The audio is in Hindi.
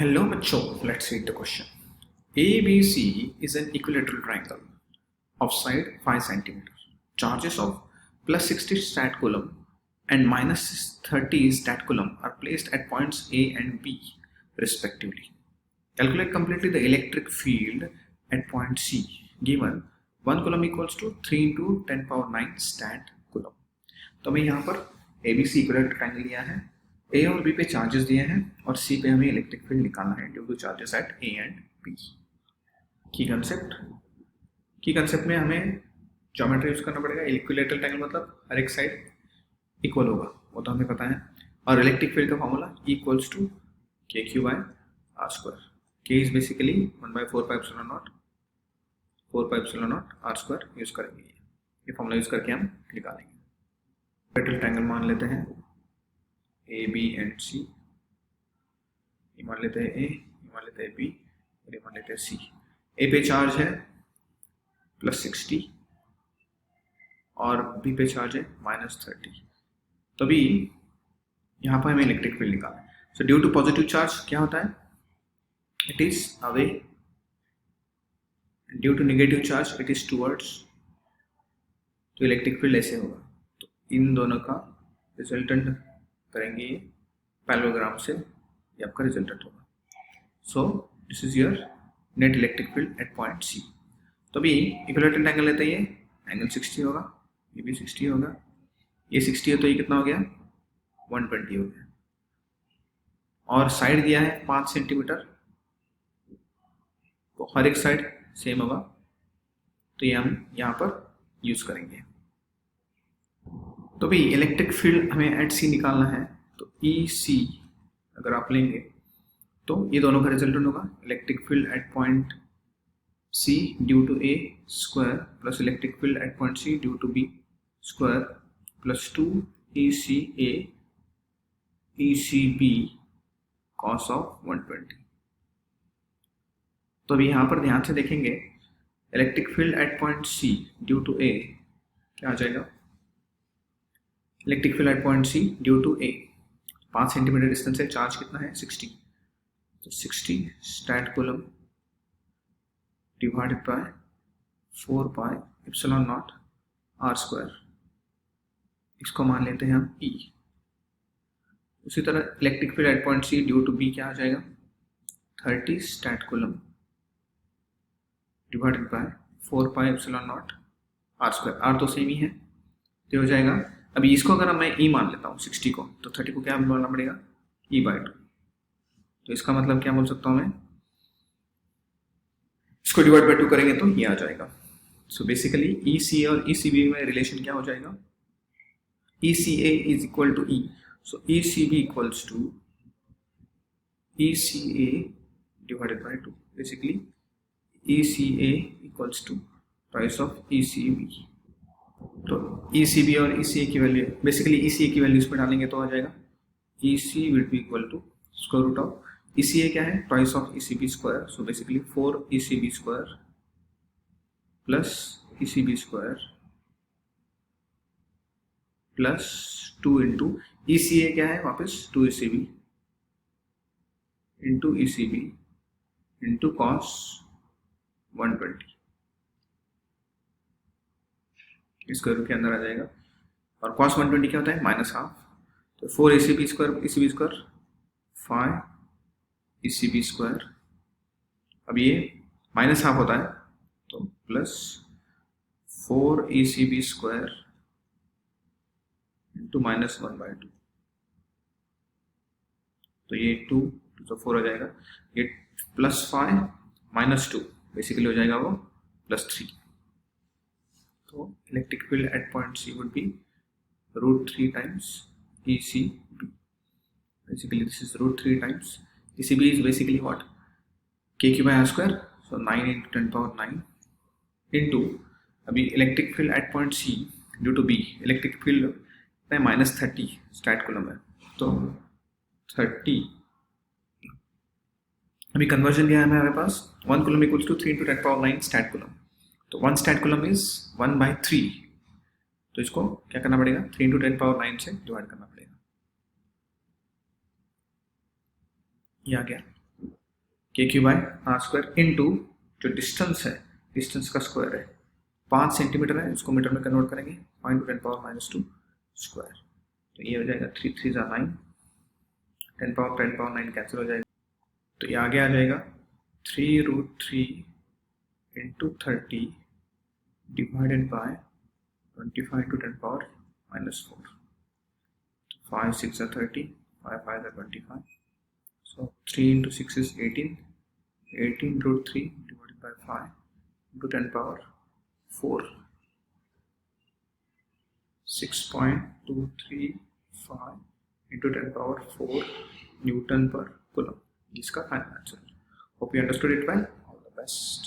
Hello बच्चों, let's read the question. ABC is an equilateral triangle of side 5 cm. Charges of plus 60 stat coulomb and minus 30 stat coulomb are placed at points A and B respectively. Calculate completely the electric field at point C. Given 1 coulomb equals to 3 into 10 power 9 stat coulomb. तो हमें यहाँ पर ABC इक्विलेटरल ट्रायंगल लिया है, ए और बी पे चार्जेस दिए हैं और सी पे हमें इलेक्ट्रिक फील्ड निकालना है due to charges at A and B. की कंसेप्ट में हमें ज्योमेट्री यूज करना पड़ेगा. इक्विलेटरल ट्रायंगल मतलब हर एक साइड इक्वल होगा, वो तो हमें पता है. और इलेक्ट्रिक फील्ड का formula equals to K Q by R square. K is basically 1/4πε0 R square use करेंगे. ये फॉर्मूला यूज करके हम निकालेंगे. इक्विलेटरल ट्रायंगल मान लेते हैं ए बी एंड सी. ये मान लेते हैं ए, ये मान लेते हैं बी और ये मान लेते हैं सी. ए पे चार्ज है +60 और बी पे चार्ज है -30. तो अभी यहाँ पर हमें इलेक्ट्रिक फील्ड निकालना है. So due to positive charge क्या होता है, it is away. Due to negative charge it is towards. तो इलेक्ट्रिक फील्ड ऐसे होगा. तो इन दोनों का रिजल्टेंट करेंगे ये पैरेललोग्राम से, ये आपका रिजल्टेंट होगा. So this is your net electric field at point C. तो अभी इक्विलेटरल ट्रायंगल लेते हैं, ये एंगल 60 होगा, ये भी 60 होगा, ये 60 है तो ये कितना हो गया 120 हो गया. और साइड दिया है 5 सेंटीमीटर, तो हर एक साइड सेम होगा, तो ये हम यहाँ पर यूज करेंगे. तो भी इलेक्ट्रिक फील्ड हमें एट सी निकालना है. तो ई सी अगर आप लेंगे तो ये दोनों का रिजल्टेंट होगा electric field at point C due to A square plus electric field at point C due to B square plus 2 E C A E C B cos of 120. तो अभी यहाँ पर ध्यान से देखेंगे electric field at point C due to A क्या आ जाएगा. Electric field at point C due to A 5 centimetre distance है, चार्ज कितना है 60. तो 60 stat coulomb divided by 4πε0 R square. इसको मान लेते हैं हम ई. उसी तरह electric field at point C due to B क्या आ जाएगा 30 stat coulomb divided by 4πε0 R square. R तो सेम ही है, तो हो जाएगा. अभी इसको अगर मैं ई मान लेता हूँ 60 को, तो 30 को क्या बोलना पड़ेगा E/2. तो इसका मतलब क्या बोल सकता हूँ मैं, इसको डिवाइड बाय 2 करेंगे तो ये आ जाएगा. सो बेसिकली ई सी और ई सी बी में रिलेशन क्या हो जाएगा, E C A is equal to E. So E C B equals to E C A divided by 2. Basically E C A equals to price of E C B. तो ई सी बी और ई सी ए की वैल्यू, बेसिकली ई सी ए की वैल्यू इसमें डालेंगे तो आ जाएगा E C will be equal to square root of E C A क्या है price of E C B square. So basically 4 E C B square plus E C B square plus 2 into E C A क्या है वापस 2 E C B into E C B into cos 120. Square के अंदर आ जाएगा. और cos 120 क्या होता है -12. तो 4 ECB स्क्वायर 5 ECB स्क्वायर. अब ये -12 होता है तो प्लस 4 ECB स्क्वायर इंटू -1/2. तो ये 2 तो 4 हो जाएगा. ये +5 -2 बेसिकली हो जाएगा वो +3. तो electric field at point C would be √3 times ECB. Basically this is √3 times ECB is basically what, KQ by R square. So 9 into 10 power 9 into अभी electric field at point C due to B. Electric field -30 stat coulomb है, तो 30. अभी कन्वर्जन दिया है हमारे पास 1 coulomb equals to 3 into 10 power 9 stat coulomb. तो 1 स्टैट कूलम इज 1/3. तो इसको क्या करना पड़ेगा 3 into 10 power 9 से डिवाइड करना पड़ेगा. ये आ गया. K Q by R square into जो डिस्टेंस है, डिस्टेंस का स्क्वायर है 5 सेंटीमीटर है, उसको मीटर में कन्वर्ट करेंगे 0.10⁻⁻2 स्क्वायर। तो ये हो जाएगा 3 3 जा 9, 10⁻9 कैंसिल हो जाएगा। तो ये आगे आ जाएगा 3√3 into 30 divided by 25 × 10⁻⁻4। 5 6 are 30, 5 5 are 25. So 3 into 6 is 18. 18√3 divided by 5 into 10⁻4. 6.235 into 10⁻4 Newton per coulomb. This is the final answer. Hope you understood it well. All the best.